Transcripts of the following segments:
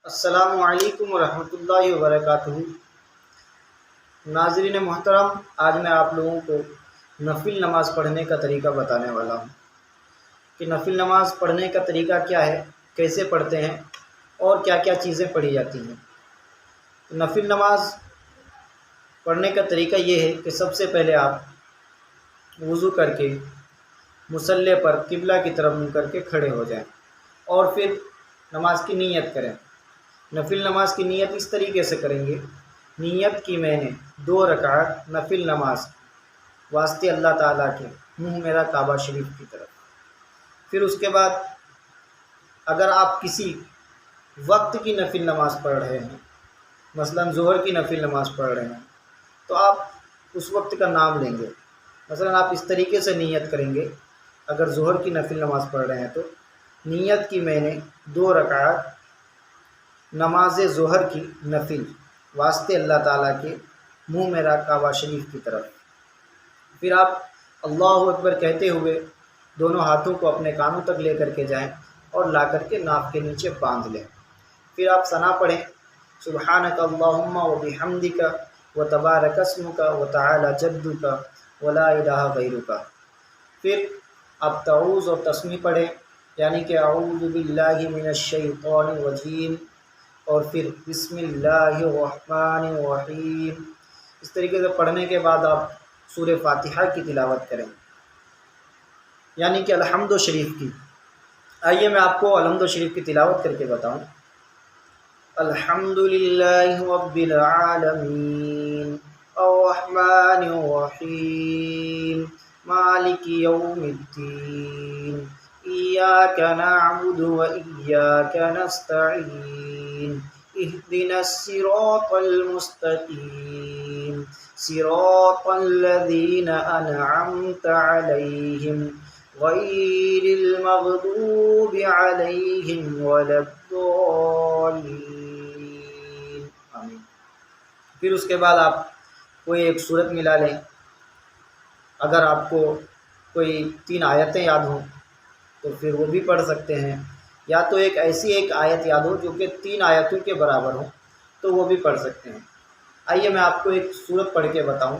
السلام علیکم ورحمۃ اللہ وبرکاتہ۔ ناظرین محترم، آج میں آپ لوگوں کو نفل نماز پڑھنے کا طریقہ بتانے والا ہوں کہ نفل نماز پڑھنے کا طریقہ کیا ہے، کیسے پڑھتے ہیں اور کیا کیا چیزیں پڑھی جاتی ہیں۔ نفل نماز پڑھنے کا طریقہ یہ ہے کہ سب سے پہلے آپ وضو کر کے مصلی پر قبلہ کی طرف منہ کر کے کھڑے ہو جائیں اور پھر نماز کی نیت کریں۔ نفل نماز کی نیت اس طریقے سے کریں گے، نیت کی میں نے 2 رکعت نفل نماز واسطے اللہ تعالیٰ کے، منہ میرا کعبہ شریف کی طرف۔ پھر اس کے بعد اگر آپ کسی وقت کی نفل نماز پڑھ رہے ہیں، مثلا ظہر کی نفل نماز پڑھ رہے ہیں، تو آپ اس وقت کا نام لیں گے۔ مثلا آپ اس طریقے سے نیت کریں گے، اگر ظہر کی نفل نماز پڑھ رہے ہیں تو نیت کی میں نے 2 رکعت نماز ظہر کی نفل واسطے اللہ تعالیٰ کے، منہ میرا کعبہ شریف کی طرف۔ پھر آپ اللہ اکبر کہتے ہوئے دونوں ہاتھوں کو اپنے کانوں تک لے کر کے جائیں اور لا کر کے ناف کے نیچے باندھ لیں۔ پھر آپ ثنا پڑھیں، سبحانک اللہم وبحمدک وتبارک اسمک وتعالی جدک ولا الہ غیرک۔ پھر آپ تعوذ اور تسمیح پڑھیں، یعنی کہ اعوذ باللہ من الشیطان الرجیم، اور پھر بسم اللہ الرحمن الرحیم۔ اس طریقے سے پڑھنے کے بعد آپ سورہ فاتحہ کی تلاوت کریں، یعنی کہ الحمد شریف کی۔ آئیے میں آپ کو الحمد شریف کی تلاوت کر کے بتاؤں۔ الحمد للہ رب العالمین الرحمن الرحیم مالک یوم الدین ایاک نعبد و ایاک نستعین اهدنا الصراط المستقیم صراط الذین انعمت علیہم غیر المغضوب علیہم ولا الضالین۔ آمین۔ پھر اس کے بعد آپ کوئی ایک سورت ملا لیں، اگر آپ کو کوئی 3 آیتیں یاد ہوں تو پھر وہ بھی پڑھ سکتے ہیں، یا تو ایسی ایک آیت یاد ہو جو کہ 3 آیتوں کے برابر ہو تو وہ بھی پڑھ سکتے ہیں۔ آئیے میں آپ کو ایک سورت پڑھ کے بتاؤں۔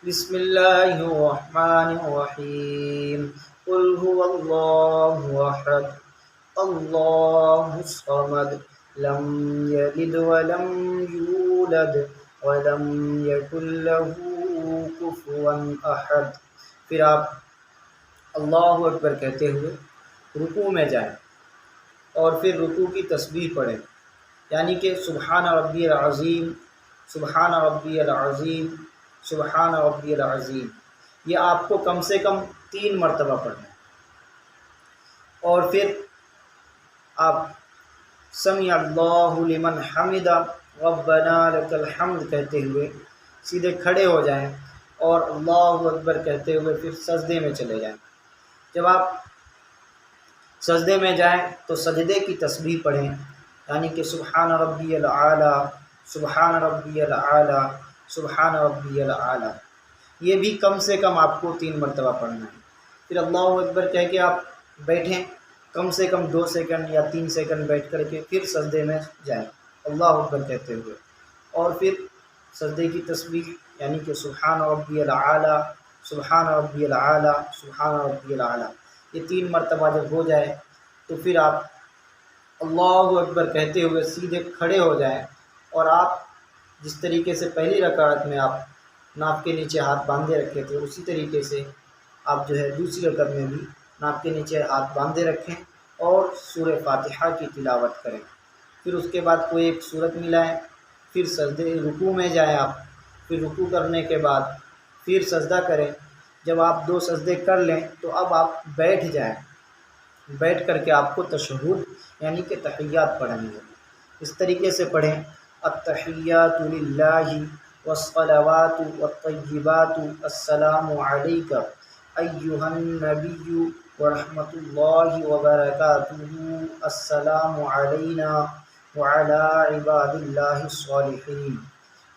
بسم اللہ الرحمن الرحیم قل هو اللہ احد اللہ الصمد لم یلد ولم یولد ولم یکن له کفوا احد۔ پھر آپ اللہ اکبر کہتے ہوئے رکوع میں جائیں اور پھر رکوع کی تسبیح پڑھیں، یعنی کہ سبحان ربی العظیم سبحان ربی العظیم سبحان ربی العظیم۔ یہ آپ کو کم سے کم 3 مرتبہ پڑھنا ہے، اور پھر آپ سمع اللہ لمن حمدہ ربنا لک الحمد کہتے ہوئے سیدھے کھڑے ہو جائیں اور اللہ اکبر کہتے ہوئے پھر سجدے میں چلے جائیں۔ جب آپ سجدے میں جائیں تو سجدے کی تسبیح پڑھیں، یعنی کہ سبحان ربی العالی سبحان ربی العالی سبحان ربی العالی۔ یہ بھی کم سے کم آپ کو 3 مرتبہ پڑھنا ہے۔ پھر اللہ اکبر کہہ کے آپ بیٹھیں، کم سے کم 2 سیکنڈ یا 3 سیکنڈ بیٹھ کر کے پھر سجدے میں جائیں اللہ اکبر کہتے ہوئے، اور پھر سجدے کی تسبیح، یعنی کہ سبحان ربی العالی سبحان ربی العالی سبحان ربی العالی۔ یہ 3 مرتبہ جب ہو جائے تو پھر آپ اللہ اکبر کہتے ہوئے سیدھے کھڑے ہو جائیں، اور آپ جس طریقے سے پہلی رکعت میں آپ ناف کے نیچے ہاتھ باندھے رکھے تھے، اسی طریقے سے آپ دوسری رکعت میں بھی ناف کے نیچے ہاتھ باندھے رکھیں اور سورہ فاتحہ کی تلاوت کریں۔ پھر اس کے بعد کوئی ایک سورت ملائیں، پھر سجدے رکوع میں جائیں آپ، پھر رکوع کرنے کے بعد پھر سجدہ کریں۔ جب آپ 2 سجدے کر لیں تو اب آپ بیٹھ جائیں، بیٹھ کر کے آپ کو تشہد یعنی کہ تحیات پڑھیں گے۔ اس طریقے سے پڑھیں، التحیات للہ والصلوات والطیبات السلام علیک ایہا النبی ورحمۃ اللہ وبرکاتہ السلام علینا وعلی عباد اللہ الصالحین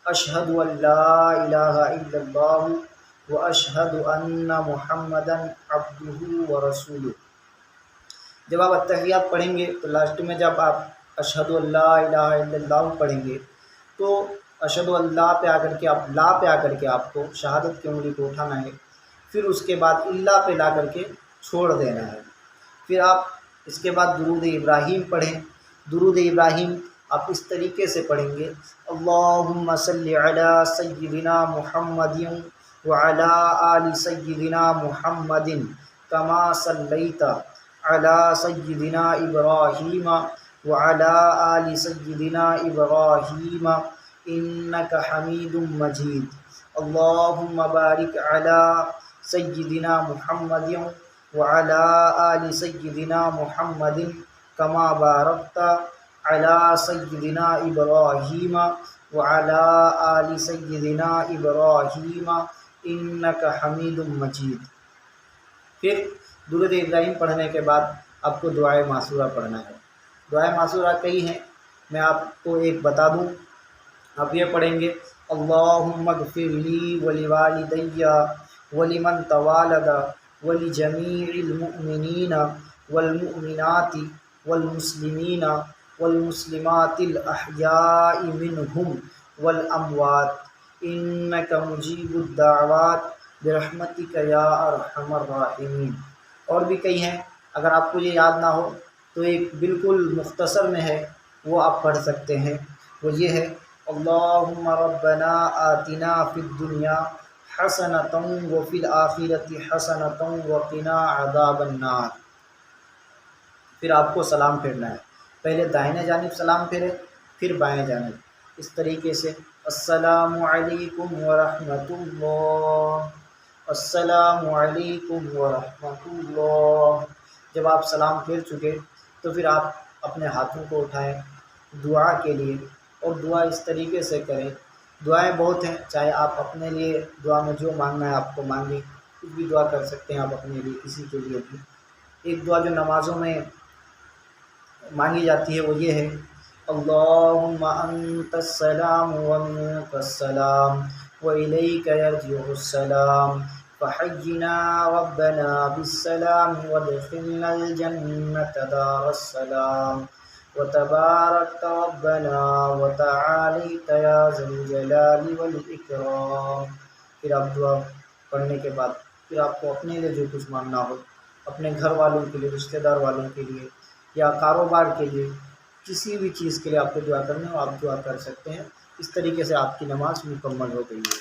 اشہد ان لا الہ الا اللہ واشہد ان محمدا عبدہ ورسولہ۔ جب آپ اتحیات پڑھیں گے تو لاسٹ میں جب آپ اشہد اللہ الہ الا اللہ پڑھیں گے تو اشہد اللہ پہ آ کر کے آپ لا پہ آ کر کے آپ کو شہادت کی انگلی کو اٹھانا ہے، پھر اس کے بعد اللہ پہ لا کر کے چھوڑ دینا ہے۔ پھر آپ اس کے بعد درود ابراہیم پڑھیں۔ درود ابراہیم آپ اس طریقے سے پڑھیں گے، اللہم صلی علی سیدنا محمد وعلی آل سیدنا محمد کما صلیت علی سیدنا ابراہیم وعلی آل سیدنا ابراہیم انک حمید مجید، اللہم بارک علی سیدنا محمد وعلی آل سیدنا محمد کما بارکت علی سیدنا ابراہیم وعلی آل سیدنا ابراہیم انک حمید مجید۔ پھر درود ابراہیم پڑھنے کے بعد آپ کو دعائے معصورہ پڑھنا ہے۔ دعائے معصورہ کئی ہیں، میں آپ کو ایک بتا دوں۔ آپ یہ پڑھیں گے، اللہم اغفر لی ولوالدی ولمن توالد ولجمیع المؤمنین والمؤمنات والمسلمین والمسلمات الاحیاء منہم والاموات انک مجیب الدعوات برحمتک یا ارحم الراحمین۔ اور بھی کئی ہیں، اگر آپ کو یہ یاد نہ ہو تو ایک بالکل مختصر میں ہے، وہ آپ پڑھ سکتے ہیں۔ وہ یہ ہے، اللہم ربنا آتنا فی الدنیا حسنۃ وفی الآخرۃ حسنۃ وقنا عذاب النار۔ پھر آپ کو سلام پھیرنا ہے، پہلے دائیں جانب سلام پھیرے، پھر بائیں جانب، اس طریقے سے السلام علیکم ورحمۃ اللہ، السلام علیکم ورحمۃ اللہ۔ جب آپ سلام پھیر چکے تو پھر آپ اپنے ہاتھوں کو اٹھائیں دعا کے لیے، اور دعا اس طریقے سے کریں۔ دعائیں بہت ہیں، چاہے آپ اپنے لیے دعا میں جو مانگنا ہے آپ کو مانگیں، کچھ بھی دعا کر سکتے ہیں آپ اپنے لیے، کسی کے لیے بھی۔ ایک دعا جو نمازوں میں مانگی جاتی ہے وہ یہ ہے، اللہم انت السلام ومنک السلام والیک یرجع السلام فحینا ربنا بالسلام وادخلنا الجنۃ دار السلام وتبارکت ربنا وتعالیت یا ذا الجلال والاکرام۔ پھر آپ دعا پڑھنے کے بعد پھر آپ کو اپنے لیے جو کچھ مانگنا ہو، اپنے گھر والوں کے لیے، رشتہ دار والوں کے لیے، یا کاروبار کے لیے، کسی بھی چیز کے لیے آپ کو دعا کرنا ہو آپ دعا کر سکتے ہیں۔ اس طریقے سے آپ کی نماز مکمل ہو گئی ہے۔